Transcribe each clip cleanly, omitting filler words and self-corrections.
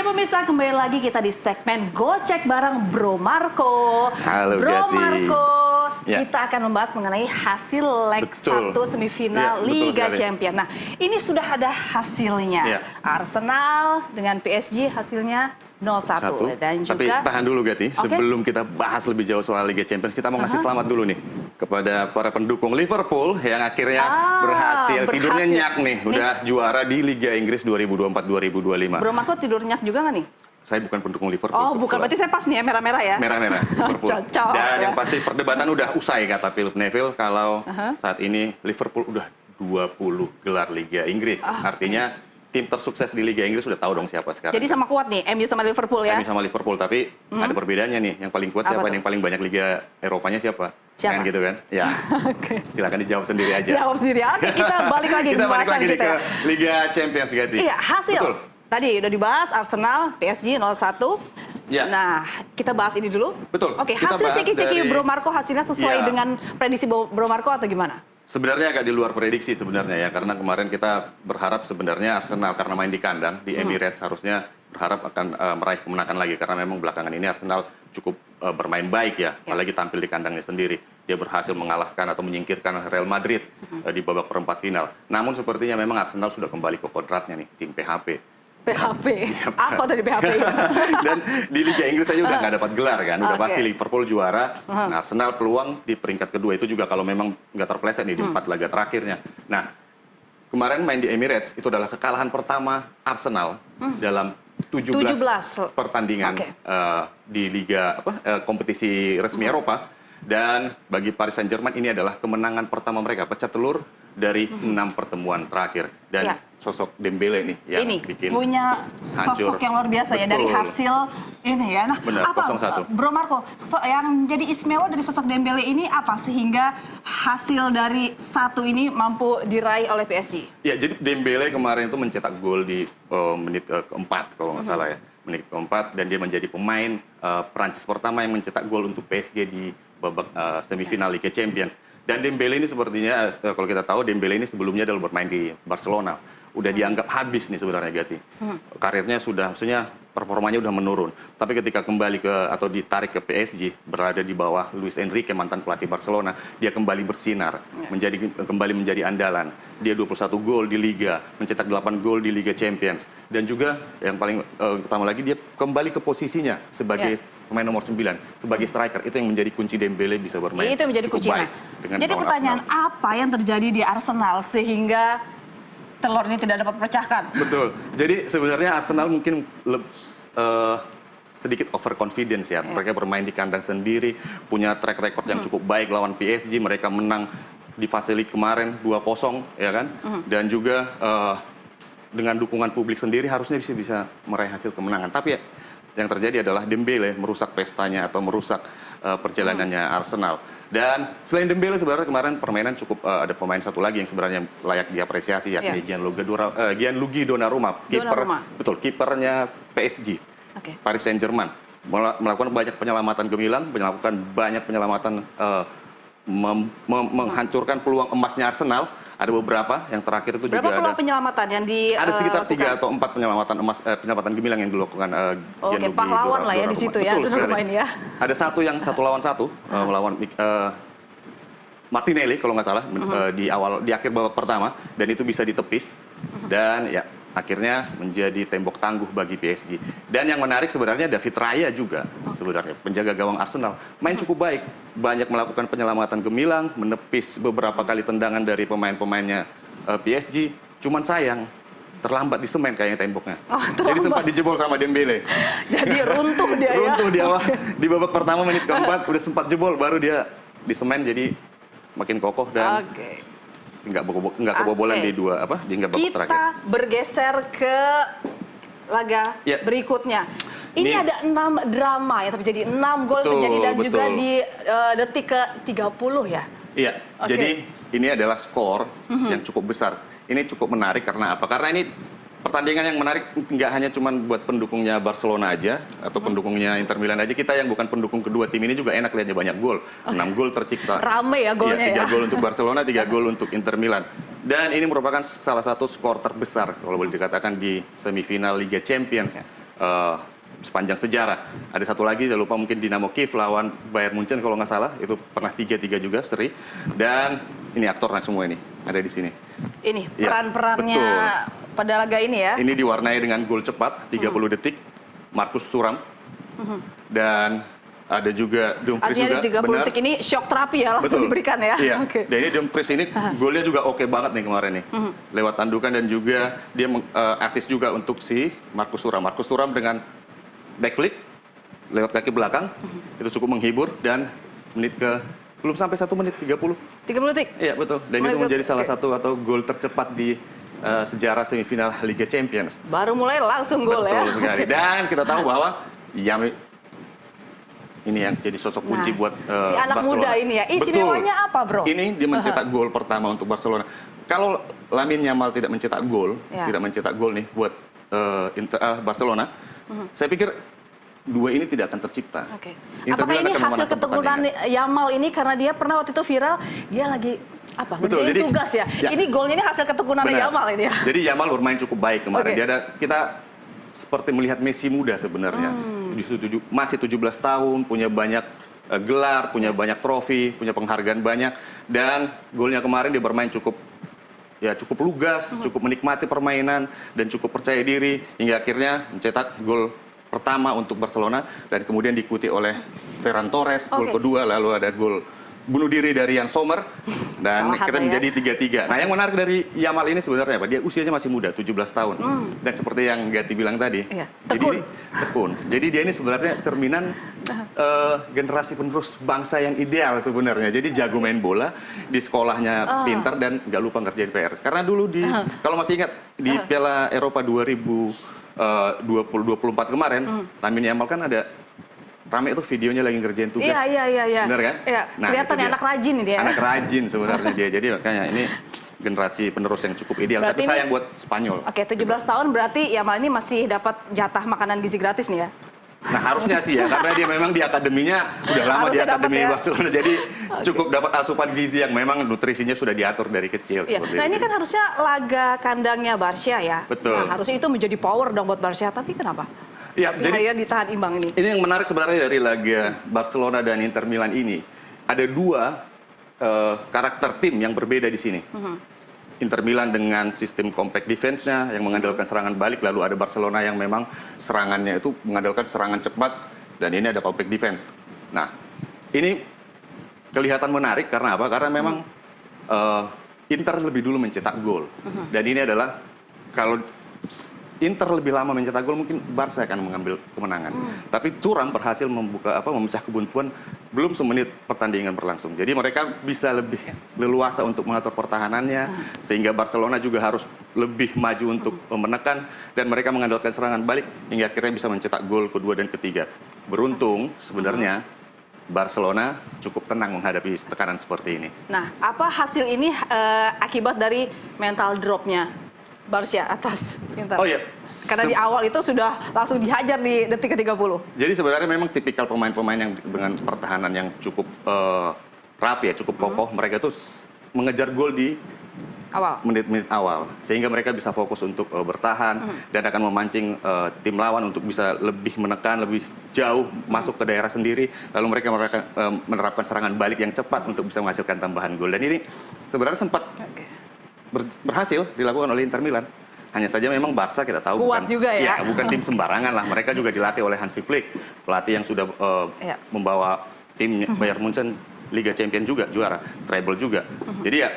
Ya pemirsa, kembali lagi kita di segmen Gocek bareng Bro Marco. Halo Bro Gati. Marco, Ya. kita akan membahas mengenai hasil leg Betul. 1 semifinal Ya, betul Liga sekali. Champions. Nah, ini sudah ada hasilnya. Ya. Arsenal dengan PSG hasilnya 0-1. Dan Tapi juga tahan dulu Gati, sebelum kita bahas lebih jauh soal Liga Champions, kita mau ngasih selamat dulu nih kepada para pendukung Liverpool yang akhirnya berhasil. Tidurnya nyak nih, udah juara di Liga Inggris 2024-2025. Bro Marco tidur nyak juga nggak nih? Saya bukan pendukung Liverpool. Oh, bukan. Berarti saya pas nih ya, merah-merah ya? Merah-merah, Liverpool. Cocok, Dan ya. yang pasti perdebatan udah usai, kata Philip Neville, kalau saat ini Liverpool udah 20 gelar Liga Inggris. Artinya tim tersukses di Liga Inggris sudah tahu dong siapa sekarang. Jadi sama kuat nih, MU sama Liverpool ya? MU sama Liverpool, tapi ada perbedaannya nih. Yang paling kuat Apa siapa? tuh? Yang paling banyak Liga Eropanya siapa? Siapa? Kan gitu kan? Ya, Oke. silakan dijawab sendiri aja. Jawab sendiri. Oke, kita balik lagi Kita balik pembahasan lagi nih kita ke ya. Liga Champions, Gati. Iya, hasil. Betul. Tadi udah dibahas Arsenal, PSG 0-1. Ya. Nah, kita bahas ini dulu. Betul. Oke, Kita hasil bahas ceki-ceki dari- Bro Marco hasilnya sesuai Ya. dengan prediksi Bro Marco atau gimana? Sebenarnya agak di luar prediksi sebenarnya ya, karena kemarin kita berharap sebenarnya Arsenal karena main di kandang, di Emirates harusnya berharap akan meraih kemenangan lagi, karena memang belakangan ini Arsenal cukup bermain baik ya, apalagi tampil di kandangnya sendiri. Dia berhasil mengalahkan atau menyingkirkan Real Madrid di babak perempat final. Namun sepertinya memang Arsenal sudah kembali ke kodratnya nih, tim PHP. PHP. Apa tadi PHP? Dan di Liga Inggris saja udah nggak dapat gelar kan, udah Oke. pasti Liverpool juara. Nah, Arsenal peluang di peringkat kedua itu juga kalau memang nggak terpeleset nih di 4 laga terakhirnya. Nah, kemarin main di Emirates itu adalah kekalahan pertama Arsenal dalam 17 pertandingan Oke. di Liga kompetisi resmi Eropa. Dan bagi Paris Saint-Germain ini adalah kemenangan pertama mereka, pecah telur dari 6 pertemuan terakhir. Dan Ya. sosok Dembele nih yang Ini bikin punya hancur. sosok yang luar biasa ya dari Betul. hasil ini ya. Nah, Benar, apa 0-1. Bro Marco, yang jadi istimewa dari sosok Dembele ini apa sehingga hasil dari satu ini mampu diraih oleh PSG? Ya, jadi Dembele kemarin itu mencetak gol di menit keempat kalau nggak salah ya. Menit keempat, dan dia menjadi pemain Prancis pertama yang mencetak gol untuk PSG di babak semifinal Liga Champions. Dan Dembele ini sepertinya, kalau kita tahu Dembele ini sebelumnya adalah bermain di Barcelona. Udah dianggap habis nih sebenarnya Gati. Karirnya sudah, maksudnya performanya udah menurun. Tapi ketika kembali atau ditarik ke PSG, berada di bawah Luis Enrique, mantan pelatih Barcelona, dia kembali bersinar, kembali menjadi andalan. Dia 21 gol di Liga, mencetak 8 gol di Liga Champions. Dan juga yang paling utama lagi, dia kembali ke posisinya sebagai pemain nomor 9, sebagai striker. Itu yang menjadi kunci Dembele bisa bermain Itu yang menjadi cukup kuncinya. baik dengan Jadi lawan pertanyaan Arsenal. apa yang terjadi di Arsenal sehingga telur ini tidak dapat pecahkan? Betul. Jadi sebenarnya Arsenal mungkin sedikit overconfidence ya. Mereka bermain di kandang sendiri, punya track record yang cukup baik lawan PSG. Mereka menang di fase League kemarin 2-0 ya kan. Dan juga dengan dukungan publik sendiri harusnya bisa meraih hasil kemenangan. Tapi yang terjadi adalah Dembele merusak pestanya atau merusak perjalanannya Arsenal. Dan selain Dembele sebenarnya kemarin permainan cukup ada pemain satu lagi yang sebenarnya layak diapresiasi, yakni Gianluigi Donnarumma, kipernya PSG, Paris Saint-Germain, melakukan banyak penyelamatan gemilang, melakukan banyak penyelamatan menghancurkan peluang emasnya Arsenal. Ada beberapa, yang terakhir itu Berapa juga peluang penyelamatan yang ada sekitar 3 dilakukan? atau 4 penyelamatan gemilang yang dilakukan Oke, pahlawan lah ya di situ ya, Donnarumma ini ya. Ada satu yang 1 lawan 1 melawan Martinelli kalau nggak salah di akhir babak pertama, dan itu bisa ditepis dan ya akhirnya menjadi tembok tangguh bagi PSG. Dan yang menarik sebenarnya David Raya juga sebenarnya penjaga gawang Arsenal main cukup baik, banyak melakukan penyelamatan gemilang, menepis beberapa kali tendangan dari pemain-pemainnya PSG. Cuman sayang terlambat di semen kayaknya temboknya. Jadi sempat dijebol sama Dembele. Jadi runtuh dia ya. Runtuh di awal di babak pertama menit keempat udah sempat jebol, baru dia di semen jadi makin kokoh dan nggak kebobolan di babak terakhir. Kita bergeser ke laga berikutnya. Ini ada 6 drama yang terjadi, 6 gol terjadi dan juga di detik ke 30 ya. Iya, jadi ini adalah skor yang cukup besar. Ini cukup menarik karena apa? Karena ini pertandingan yang menarik nggak hanya cuma buat pendukungnya Barcelona aja atau pendukungnya Inter Milan aja. Kita yang bukan pendukung kedua tim ini juga enak lihatnya, banyak gol. 6 gol tercipta. Rame ya golnya ya. 3 gol untuk Barcelona, 3 gol untuk Inter Milan. Dan ini merupakan salah satu skor terbesar kalau boleh dikatakan di semifinal Liga Champions sepanjang sejarah. Ada satu lagi, saya lupa, mungkin Dinamo Kiev lawan Bayern Munchen kalau nggak salah, itu pernah 3-3 juga seri. Dan ini aktornya semua ini, ada di sini. Ini Ya, peran-perannya pada laga ini ya? Ini diwarnai dengan gol cepat, 30 detik, Markus Thuram. Dan ada juga Dumfries Artinya juga, di 30 detik ini shock terapi ya langsung diberikan ya? Iya, dan ini Dumfries ini golnya juga oke banget nih kemarin nih. Lewat tandukan dan juga dia assist juga untuk si Markus Thuram. Markus Thuram dengan backflip lewat kaki belakang, itu cukup menghibur dan belum sampai 1 menit 30. 30 detik? Iya, betul. Dan itu menjadi salah satu atau gol tercepat di sejarah semifinal Liga Champions. Baru mulai langsung gol ya? Betul sekali. Dan kita tahu bahwa ini yang jadi sosok kunci buat si anak Barcelona. muda ini ya. Istimewanya apa, Bro? Ini dia mencetak gol pertama untuk Barcelona. Kalau Lamine Yamal tidak mencetak gol, nih buat Barcelona, saya pikir dua ini tidak akan tercipta. Apakah ini hasil keturunan Yamal ini karena dia pernah waktu itu viral, dia lagi ngerjain tugas ya? Ini golnya ini hasil keturunan Yamal ini ya? Jadi Yamal bermain cukup baik kemarin. Kita seperti melihat Messi muda sebenarnya. Masih 17 tahun, punya banyak gelar, punya banyak trofi, punya penghargaan banyak. Dan golnya kemarin dia bermain cukup lugas, cukup menikmati permainan, dan cukup percaya diri. Hingga akhirnya mencetak gol pertama untuk Barcelona. Dan kemudian diikuti oleh Ferran Torres, gol kedua. Lalu ada gol bunuh diri dari Jan Sommer, dan akhirnya menjadi 3-3. Nah, yang menarik dari Yamal ini sebenarnya apa? Dia usianya masih muda, 17 tahun. Dan seperti yang Gati bilang tadi, tekun. Jadi dia ini sebenarnya cerminan generasi penerus bangsa yang ideal sebenarnya. Jadi jago main bola, di sekolahnya pintar dan nggak lupa ngerjain PR. Karena dulu kalau masih ingat di Piala Eropa 2024 kemarin, Lamine Yamal kan ada rame itu videonya lagi ngerjain tugas. Iya. Bener kan? Iya. Nah, kelihatannya anak rajin ini dia. Anak rajin sebenarnya dia. Jadi makanya ini generasi penerus yang cukup ideal. Berarti tapi sayang buat Spanyol. 17 tahun berarti Yamal ini masih dapat jatah makanan gizi gratis nih ya? Nah, harusnya sih ya, karena dia memang di akademinya udah lama di akademi Barcelona. Jadi cukup dapat asupan gizi yang memang nutrisinya sudah diatur dari kecil. Nah, ini kan harusnya laga kandangnya Barca ya. Betul. Nah, harusnya itu menjadi power dong buat Barca, tapi kenapa? Ya, jadi ditahan imbang ini. Ini yang menarik sebenarnya dari laga Barcelona dan Inter Milan ini. Ada dua karakter tim yang berbeda di sini. Inter Milan dengan sistem compact defense-nya yang mengandalkan serangan balik, lalu ada Barcelona yang memang serangannya itu mengandalkan serangan cepat, dan ini ada compact defense. Nah, ini kelihatan menarik karena apa? Karena memang Inter lebih dulu mencetak gol. Dan ini adalah kalau Inter lebih lama mencetak gol, mungkin Barca akan mengambil kemenangan. Tapi Thuram berhasil memecah kebuntuan belum semenit pertandingan berlangsung. Jadi mereka bisa lebih leluasa untuk mengatur pertahanannya, sehingga Barcelona juga harus lebih maju untuk menekan, dan mereka mengandalkan serangan balik hingga akhirnya bisa mencetak gol kedua dan ketiga. Beruntung sebenarnya Barcelona cukup tenang menghadapi tekanan seperti ini. Nah, apa hasil ini akibat dari mental drop-nya Barca atas Inter? Oh iya. Karena di awal itu sudah langsung dihajar di detik ke-30. Jadi sebenarnya memang tipikal pemain-pemain yang dengan pertahanan yang cukup rapi ya, cukup kokoh. Mereka tuh mengejar gol di menit-menit awal, sehingga mereka bisa fokus untuk bertahan dan akan memancing tim lawan untuk bisa lebih menekan, lebih jauh masuk ke daerah sendiri. Lalu mereka menerapkan serangan balik yang cepat untuk bisa menghasilkan tambahan gol. Dan ini sebenarnya sempat berhasil dilakukan oleh Inter Milan. Hanya saja memang Barca kita tahu kuat juga ya. Bukan tim sembarangan lah. Mereka juga dilatih oleh Hansi Flick, pelatih yang sudah membawa tim Bayern Munchen Liga Champions juga, juara treble juga. Jadi ya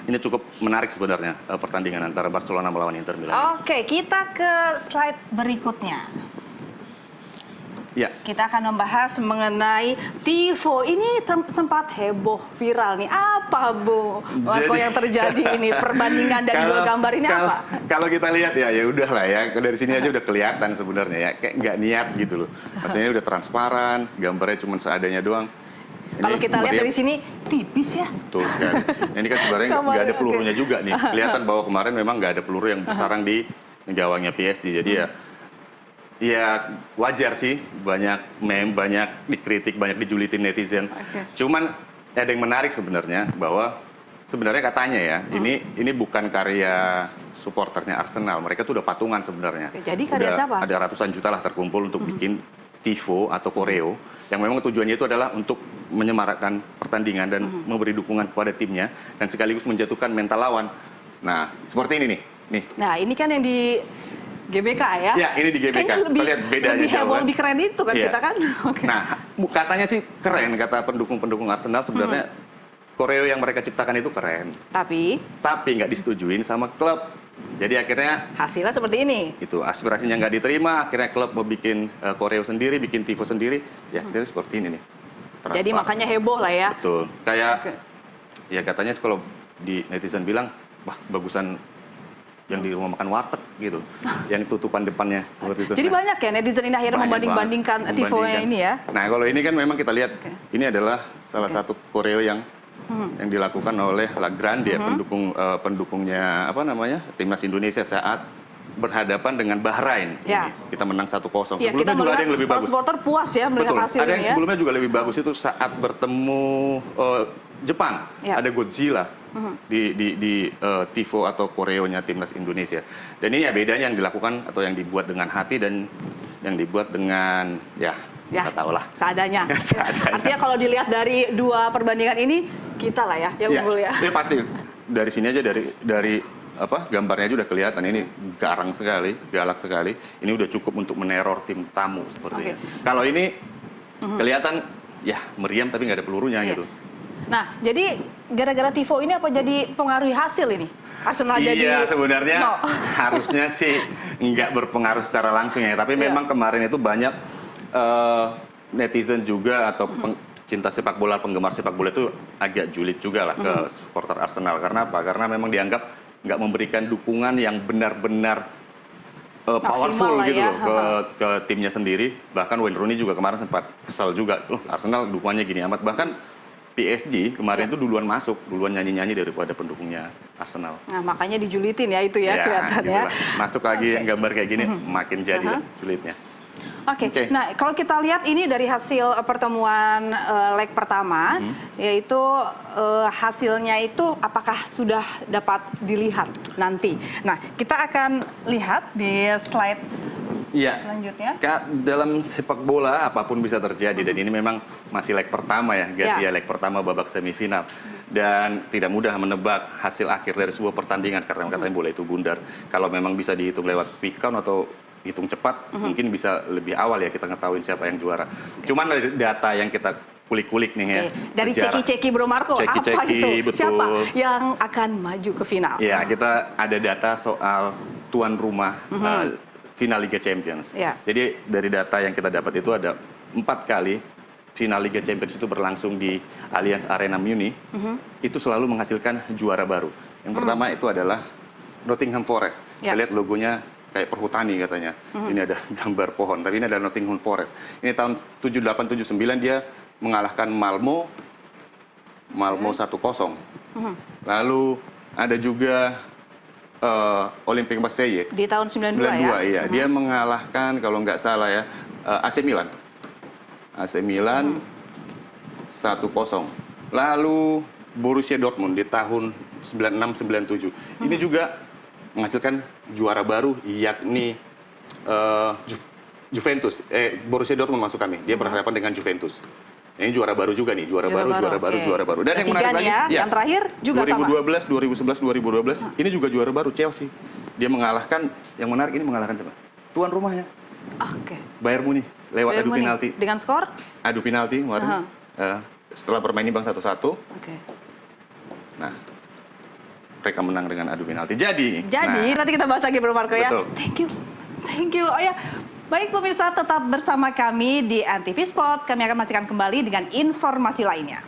ini cukup menarik sebenarnya pertandingan antara Barcelona melawan Inter Milan. Oke, kita ke slide berikutnya. Ya. Kita akan membahas mengenai Tifo. Ini sempat heboh viral nih. Apa, Bu Marco, yang terjadi ini? Perbandingan dari dua gambar ini apa? Kalau kita lihat ya udahlah ya. Dari sini aja udah kelihatan sebenarnya ya. Kayak nggak niat gitu loh. Maksudnya udah transparan, gambarnya cuma seadanya doang. Kalau kita lihat dari sini tipis ya. Betul sekali. Ini kan sebenarnya nggak ada pelurunya juga nih. Kelihatan bahwa kemarin memang nggak ada peluru yang bersarang di gawangnya PSG. Jadi ya wajar sih, banyak meme, banyak dikritik, banyak dijulitin netizen. Cuman ada yang menarik sebenarnya, bahwa sebenarnya katanya ya, ini bukan karya supporternya Arsenal. Mereka tuh udah patungan sebenarnya. Jadi karya siapa? Ada ratusan juta lah terkumpul untuk bikin tifo atau koreo yang memang tujuannya itu adalah untuk menyemarakkan pertandingan dan memberi dukungan kepada timnya dan sekaligus menjatuhkan mental lawan. Nah, seperti ini nih. Nah, ini kan yang di GBK ya? Ya, ini di GBK. Kayaknya lebih, lihat bedanya lebih heboh, kan? lebih keren itu kan kita kan. Okay. Nah, katanya sih keren, kata pendukung-pendukung Arsenal sebenarnya koreo yang mereka ciptakan itu keren. Tapi nggak disetujuin sama klub. Jadi akhirnya hasilnya seperti ini. Itu aspirasinya nggak diterima, akhirnya klub mau bikin koreo sendiri, bikin tifo sendiri. Ya, seperti ini nih. Jadi makanya heboh lah ya. Betul. Kayak ya katanya kalau di netizen bilang, wah bagusan yang di rumah makan warteg gitu, yang tutupan depannya seperti itu. Jadi banyak ya netizen ini akhirnya membanding-bandingkan tifonya ini ya. Nah kalau ini kan memang kita lihat ini adalah salah satu koreo yang dilakukan oleh La Grande, pendukungnya timnas Indonesia saat berhadapan dengan Bahrain. Ya. Kita menang 1-0. Ya, sebelumnya juga ada yang lebih bagus. Supporter puas ya melihat hasil ada ini yang sebelumnya juga lebih bagus itu saat bertemu Jepang. Ada Godzilla di tifo atau koreonya timnas Indonesia. Dan ini ya bedanya yang dilakukan atau yang dibuat dengan hati dan yang dibuat dengan kita tahu lah. Seadanya. Artinya kalau dilihat dari dua perbandingan ini, kita lah ya yang unggul ya. Ya pasti. Dari sini aja dari gambarnya aja udah kelihatan ini garang sekali, galak sekali. Ini udah cukup untuk meneror tim tamu seperti ini. Kalau ini kelihatan ya meriam tapi nggak ada pelurunya gitu. Nah, jadi gara-gara tifo ini apa jadi pengaruhi hasil ini? Arsenal jadi sebenarnya harusnya sih nggak berpengaruh secara langsung ya, tapi memang kemarin itu banyak netizen juga atau cinta sepak bola, penggemar sepak bola itu agak julid juga lah ke supporter Arsenal. Karena apa? Karena memang dianggap nggak memberikan dukungan yang benar-benar powerful gitu loh ke timnya sendiri. Bahkan Wayne Rooney juga kemarin sempat kesal juga, Arsenal dukungannya gini amat. Bahkan PSG kemarin itu duluan nyanyi-nyanyi daripada pendukungnya Arsenal. Nah, makanya dijulitin ya itu ya kelihatan ya. Masuk lagi yang gambar kayak gini makin jadi julidnya. Oke. Nah kalau kita lihat ini dari hasil pertemuan leg pertama, yaitu hasilnya itu apakah sudah dapat dilihat nanti. Nah kita akan lihat di slide selanjutnya. Dalam sepak bola apapun bisa terjadi dan ini memang masih leg pertama ya, leg pertama babak semifinal. Dan tidak mudah menebak hasil akhir dari sebuah pertandingan karena katanya bola itu bundar. Kalau memang bisa dihitung lewat quick count atau hitung cepat, mungkin bisa lebih awal ya kita ngetahuin siapa yang juara. Cuman dari data yang kita kulik-kulik nih ya. Dari ceki-ceki Bro Marco, apa itu? Betul. Siapa yang akan maju ke final? Ya, kita ada data soal tuan rumah final Liga Champions. Jadi dari data yang kita dapat itu ada 4 kali final Liga Champions itu berlangsung di Allianz Arena Munich. Itu selalu menghasilkan juara baru. Yang pertama itu adalah Nottingham Forest. Kita lihat logonya kayak perhutani katanya. Ini ada gambar pohon, tapi ini ada Nottingham Forest. Ini tahun 78-79 dia mengalahkan Malmo 1-0. Lalu ada juga Olympique Marseille di tahun 92 ya. Iya, dia mengalahkan kalau nggak salah ya AC Milan 1-0. Lalu Borussia Dortmund di tahun 96-97. Ini juga menghasilkan juara baru yakni Juventus. Borussia Dortmund maksud kami. Dia berhadapan dengan Juventus. Ini juara baru juga nih, juara baru. Dan yang menarik lagi, yang terakhir juga 2012, 2011, 2012, ini juga juara baru Chelsea. Dia mengalahkan, yang menarik ini mengalahkan siapa? Tuan rumahnya. Bayern Munich lewat adu penalti. Dengan skor? Adu penalti kemarin. Setelah bermain imbang 1-1. Nah, mereka menang dengan adu penalti. Jadi nanti kita bahas lagi Bro Marco ya. Betul. Thank you. Oh ya. Baik pemirsa, tetap bersama kami di Antv Sport. Kami akan masihkan kembali dengan informasi lainnya.